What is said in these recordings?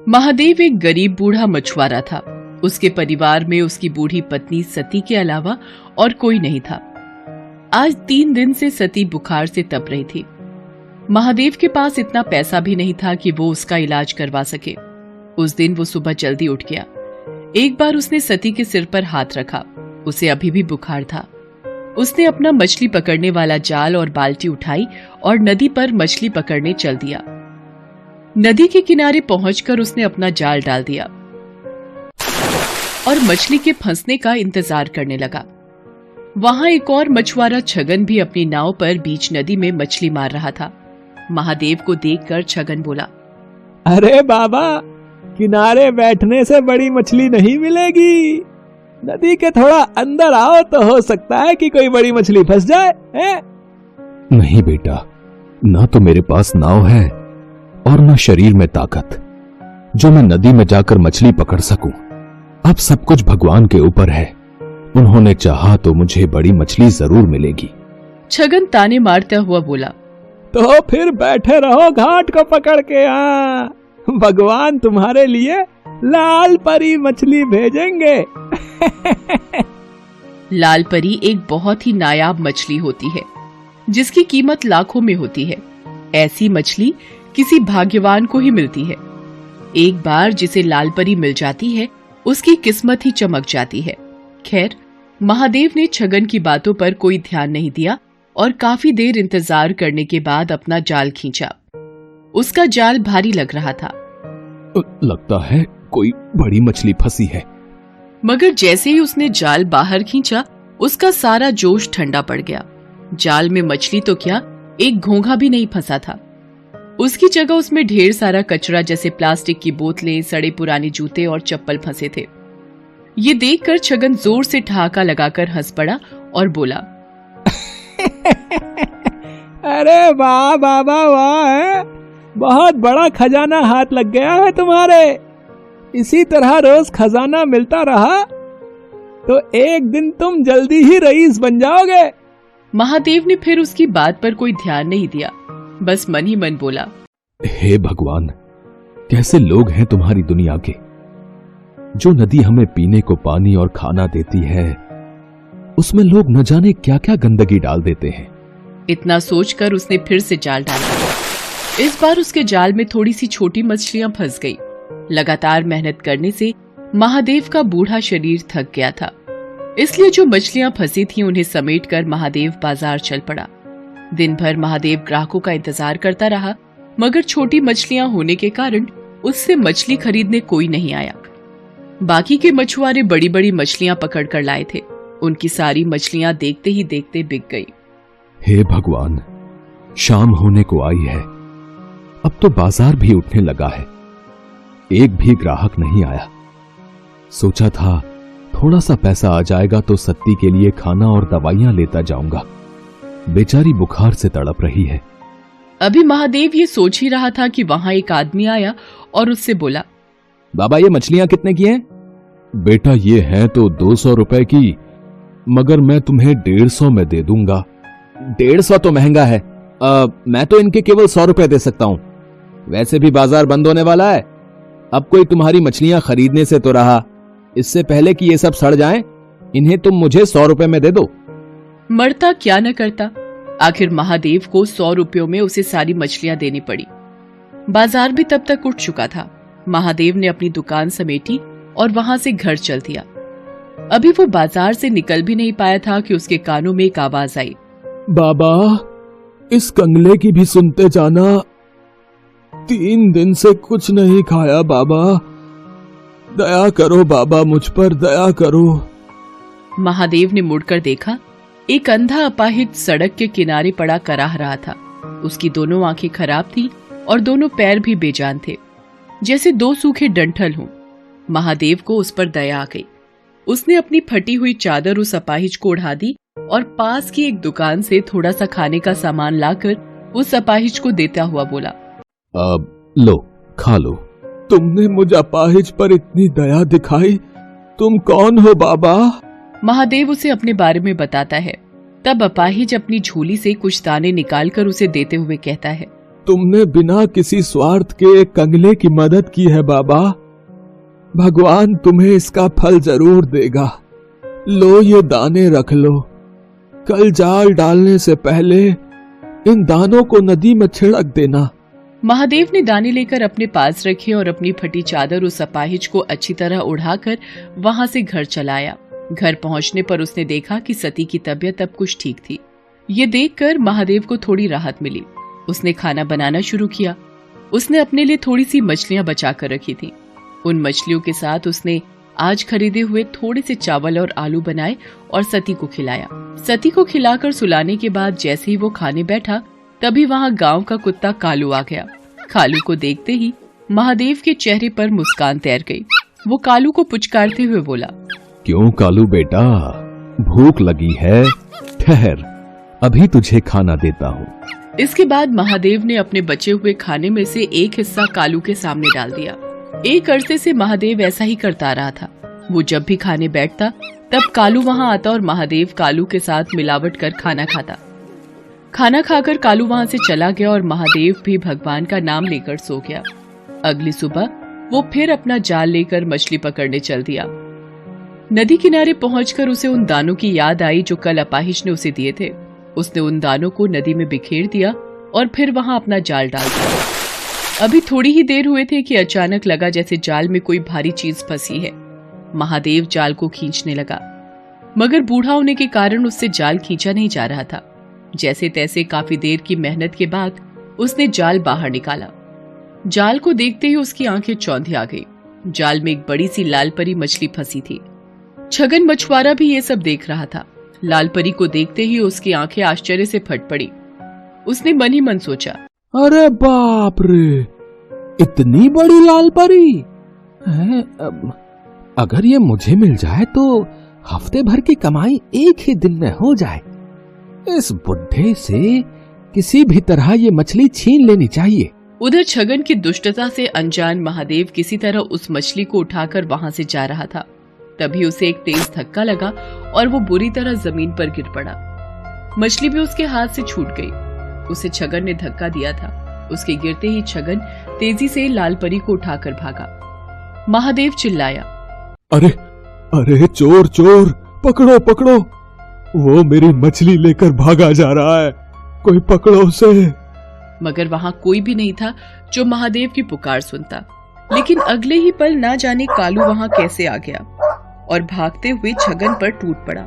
महादेव एक गरीब बूढ़ा मछुआरा था। उसके परिवार में उसकी बूढ़ी पत्नी सती के अलावा और कोई नहीं था। आज 3 दिन से सती बुखार से तप रही थी। महादेव के पास इतना पैसा भी नहीं था कि वो उसका इलाज करवा सके। उस दिन वो सुबह जल्दी उठ गया। एक बार उसने सती के सिर पर हाथ रखा। उसे अभी भी बुखार था। उसने अपना मछली पकड़ने वाला जाल और बाल्टी उठाई और नदी पर मछली पकड़ने चल दिया। नदी के किनारे पहुंचकर उसने अपना जाल डाल दिया और मछली के फंसने का इंतजार करने लगा। वहां एक और मछुआरा छगन भी अपनी नाव पर बीच नदी में मछली मार रहा था। महादेव को देखकर छगन बोला, अरे बाबा, किनारे बैठने से बड़ी मछली नहीं मिलेगी। नदी के थोड़ा अंदर आओ तो हो सकता है कि कोई बड़ी मछली फंस जाए। नहीं बेटा, ना तो मेरे पास नाव है और ना शरीर में ताकत जो मैं नदी में जाकर मछली पकड़ सकूं। अब सब कुछ भगवान के ऊपर है। उन्होंने चाहा तो मुझे बड़ी मछली जरूर मिलेगी। छगन ताने मारता हुआ बोला, तो फिर बैठे रहो घाट को पकड़ के। भगवान तुम्हारे लिए लाल परी मछली भेजेंगे। लाल परी एक बहुत ही नायाब मछली होती है जिसकी कीमत लाखों में होती है। ऐसी मछली किसी भाग्यवान को ही मिलती है। एक बार जिसे लाल परी मिल जाती है उसकी किस्मत ही चमक जाती है। खैर, महादेव ने छगन की बातों पर कोई ध्यान नहीं दिया और काफी देर इंतजार करने के बाद अपना जाल खींचा। उसका जाल भारी लग रहा था। लगता है कोई बड़ी मछली फंसी है। मगर जैसे ही उसने जाल बाहर खींचा उसका सारा जोश ठंडा पड़ गया। जाल में मछली तो क्या, एक घोंघा भी नहीं फंसा था। उसकी जगह उसमें ढेर सारा कचरा जैसे प्लास्टिक की बोतलें, सड़े पुराने जूते और चप्पल फंसे थे। ये देखकर छगन जोर से ठहाका लगाकर हंस पड़ा और बोला, अरे वाह बाबा वाह, बहुत बड़ा खजाना हाथ लग गया है तुम्हारे। इसी तरह रोज खजाना मिलता रहा तो एक दिन तुम जल्दी ही रईस बन जाओगे। महादेव ने फिर उसकी बात पर कोई ध्यान नहीं दिया, बस मन ही मन बोला, हे भगवान, कैसे लोग हैं तुम्हारी दुनिया के। जो नदी हमें पीने को पानी और खाना देती है उसमें लोग न जाने क्या क्या गंदगी डाल देते हैं। इतना सोचकर उसने फिर से जाल डाला। इस बार उसके जाल में थोड़ी सी छोटी मछलियां फंस गई। लगातार मेहनत करने से महादेव का बूढ़ा शरीर थक गया था, इसलिए जो मछलियां फंसी थीं उन्हें समेटकर महादेव बाजार चल पड़ा। दिन भर महादेव ग्राहकों का इंतजार करता रहा, मगर छोटी मछलियां होने के कारण उससे मछली खरीदने कोई नहीं आया। बाकी के मछुआरे बड़ी बड़ी मछलियां पकड़ कर लाए थे। उनकी सारी मछलियां देखते ही देखते बिक गई। हे भगवान, शाम होने को आई है। अब तो बाजार भी उठने लगा है। एक भी ग्राहक नहीं आया। सोचा था थोड़ा सा पैसा आ जाएगा तो सत्ती के लिए खाना और दवाइयां लेता जाऊंगा। बेचारी बुखार से तड़प रही है। अभी महादेव ये सोच ही रहा था कि वहां एक आदमी आया और उससे बोला, बाबा, ये मछलियां कितने की हैं? बेटा, ये हैं तो 200 रुपए की, मगर मैं तुम्हें 150 में दे दूंगा। 150 तो महंगा है। मैं तो इनके केवल 100 रुपए दे सकता हूं। वैसे भी बाजार बंद होने वाला है। अब कोई तुम्हारी मछलियां खरीदने से तो रहा, इससे पहले कि ये सब सड़ जाएं, इन्हें तुम मुझे 100 रुपए में दे दो। मरता क्या न करता। आखिर महादेव को 100 रुपयों में उसे सारी मछलियां देनी पड़ी। बाजार भी तब तक उठ चुका था। महादेव ने अपनी दुकान समेटी और वहां से घर चल दिया। अभी वो बाजार से निकल भी नहीं पाया था कि उसके कानों में एक आवाज आई, बाबा, इस कंगले की भी सुनते जाना। 3 दिन से कुछ नहीं खाया बाबा। दया करो बाबा, मुझ पर दया करो। महादेव ने मुड़कर देखा। एक अंधा अपाहिज सड़क के किनारे पड़ा कराह रहा था। उसकी दोनों आंखें खराब थी और दोनों पैर भी बेजान थे, जैसे 2 सूखे डंठल हों। महादेव को उस पर दया आ गई। उसने अपनी फटी हुई चादर उस अपाहिज को ओढ़ा दी और पास की एक दुकान से थोड़ा सा खाने का सामान लाकर उस अपाहिज को देता हुआ बोला, अब लो, खा लो। तुमने मुझ अपाहिज पर इतनी दया दिखाई। तुम कौन हो बाबा? महादेव उसे अपने बारे में बताता है। तब अपाहिज अपनी झोली से कुछ दाने निकालकर उसे देते हुए कहता है, तुमने बिना किसी स्वार्थ के एक कंगले की मदद की है बाबा। भगवान तुम्हें इसका फल जरूर देगा। लो ये दाने रख लो। कल जाल डालने से पहले इन दानों को नदी में छिड़क देना। महादेव ने दाने लेकर अपने पास रखे और अपनी फटी चादर उस अपाहिज को अच्छी तरह उड़ाकर वहां से घर चलाया। घर पहुंचने पर उसने देखा कि सती की तबीयत अब कुछ ठीक थी। ये देखकर महादेव को थोड़ी राहत मिली। उसने खाना बनाना शुरू किया। उसने अपने लिए थोड़ी सी मछलियां बचा कर रखी थी। उन मछलियों के साथ उसने आज खरीदे हुए थोड़े से चावल और आलू बनाए और सती को खिलाया। सती को खिलाकर सुलाने के बाद जैसे ही वो खाने बैठा, तभी वहाँ गांव का कुत्ता कालू आ गया। कालू को देखते ही महादेव के चेहरे पर मुस्कान तैर गई। वो कालू को पुचकारते हुए बोला, क्यों कालू बेटा, भूख लगी है? ठहर, अभी तुझे खाना देता हूँ। इसके बाद महादेव ने अपने बचे हुए खाने में से एक हिस्सा कालू के सामने डाल दिया। एक अरसे से महादेव ऐसा ही करता रहा था। वो जब भी खाने बैठता तब कालू वहाँ आता और महादेव कालू के साथ मिलावट कर खाना खाता। खाना खाकर कालू वहाँ से चला गया और महादेव भी भगवान का नाम लेकर सो गया। अगली सुबह वो फिर अपना जाल लेकर मछली पकड़ने चल दिया। नदी किनारे पहुंचकर उसे उन दानों की याद आई जो कल अपाहिज ने उसे दिए थे। उसने उन दानों को नदी में बिखेर दिया और फिर वहां अपना जाल डाल दिया। अभी थोड़ी ही देर हुए थे कि अचानक लगा जैसे जाल में कोई भारी चीज फंसी है। महादेव जाल को खींचने लगा, मगर बूढ़ा होने के कारण उससे जाल खींचा नहीं जा रहा था। जैसे तैसे काफी देर की मेहनत के बाद उसने जाल बाहर निकाला। जाल को देखते ही उसकी आंखें चौंधी आ गई। जाल में एक बड़ी सी लाल परी मछली फंसी थी। छगन मछुआरा भी ये सब देख रहा था। लाल परी को देखते ही उसकी आंखें आश्चर्य से फट पड़ी। उसने मन ही मन सोचा, अरे बाप रे, इतनी बड़ी लाल परी है? अगर ये मुझे मिल जाए तो हफ्ते भर की कमाई एक ही दिन में हो जाए। इस बुढ़े से किसी भी तरह ये मछली छीन लेनी चाहिए। उधर छगन की दुष्टता से अनजान महादेव किसी तरह उस मछली को उठाकर वहां से जा रहा था। तभी उसे एक तेज धक्का लगा और वो बुरी तरह जमीन पर गिर पड़ा। मछली भी उसके हाथ से छूट गई। उसे छगन ने धक्का दिया था। उसके गिरते ही छगन तेजी से लाल परी को उठाकर भागा। महादेव चिल्लाया, अरे अरे, चोर चोर, पकड़ो पकड़ो, वो मेरी मछली लेकर भागा जा रहा है, कोई पकड़ो उसे। मगर वहां कोई भी नहीं था जो महादेव की पुकार सुनता। लेकिन अगले ही पल ना जाने कालू वहां कैसे आ गया और भागते हुए छगन पर टूट पड़ा।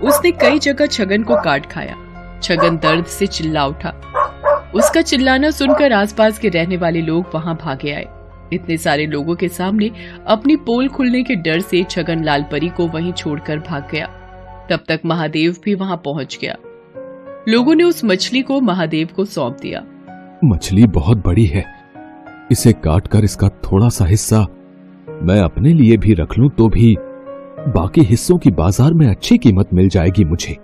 उसने कई जगह छगन को काट खाया। छगन दर्द से चिल्ला उठा। उसका चिल्लाना सुनकर आसपास के रहने वाले लोग वहां भागे आए। इतने सारे लोगों के सामने अपनी पोल खुलने के डर से छगन लाल परी को वहीं छोड़कर भाग गया। तब तक महादेव भी वहां पहुंच गया। लोगों ने उस मछली को महादेव को सौंप दिया। मछली बहुत बड़ी है, इसे काटकर इसका थोड़ा सा हिस्सा मैं अपने लिए भी रख लूं तो भी बाकी हिस्सों की बाजार में अच्छी कीमत मिल जाएगी मुझे।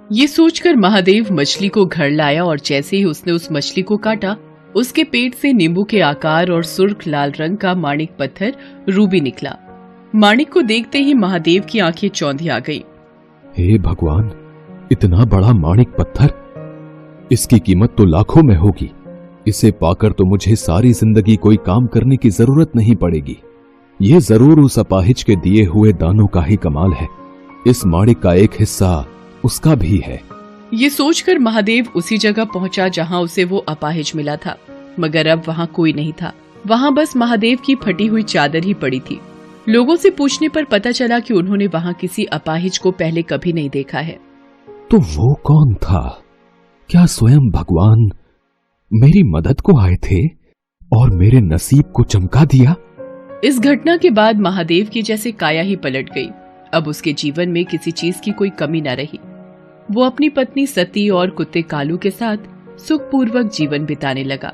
ये सोचकर महादेव मछली को घर लाया और जैसे ही उसने उस मछली को काटा, उसके पेट से नींबू के आकार और सुर्ख लाल रंग का माणिक पत्थर रूबी निकला। माणिक को देखते ही महादेव की आंखें चौंधी आ गई। हे भगवान, इतना बड़ा माणिक पत्थर, इसकी कीमत तो लाखों में होगी। इसे पाकर तो मुझे सारी जिंदगी कोई काम करने की जरूरत नहीं पड़ेगी। ये जरूर उस अपाहिज के दिए हुए दानों का ही कमाल है। इस माणिक का एक हिस्सा उसका भी है। ये सोचकर महादेव उसी जगह पहुंचा जहां उसे वो अपाहिज मिला था, मगर अब वहां कोई नहीं था। वहां बस महादेव की फटी हुई चादर ही पड़ी थी। लोगों से पूछने पर पता चला कि उन्होंने वहां किसी अपाहिज को पहले कभी नहीं देखा है। तो वो कौन था? क्या स्वयं भगवान मेरी मदद को आए थे और मेरे नसीब को चमका दिया? इस घटना के बाद महादेव की जैसे काया ही पलट गई। अब उसके जीवन में किसी चीज की कोई कमी न रही। वो अपनी पत्नी सती और कुत्ते कालू के साथ सुखपूर्वक जीवन बिताने लगा।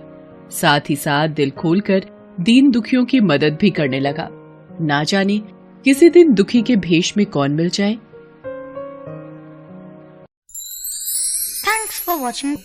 साथ ही साथ दिल खोलकर दीन दुखियों की मदद भी करने लगा। ना जाने किसी दिन दुखी के भेष में कौन मिल जाए। Thanks for watching.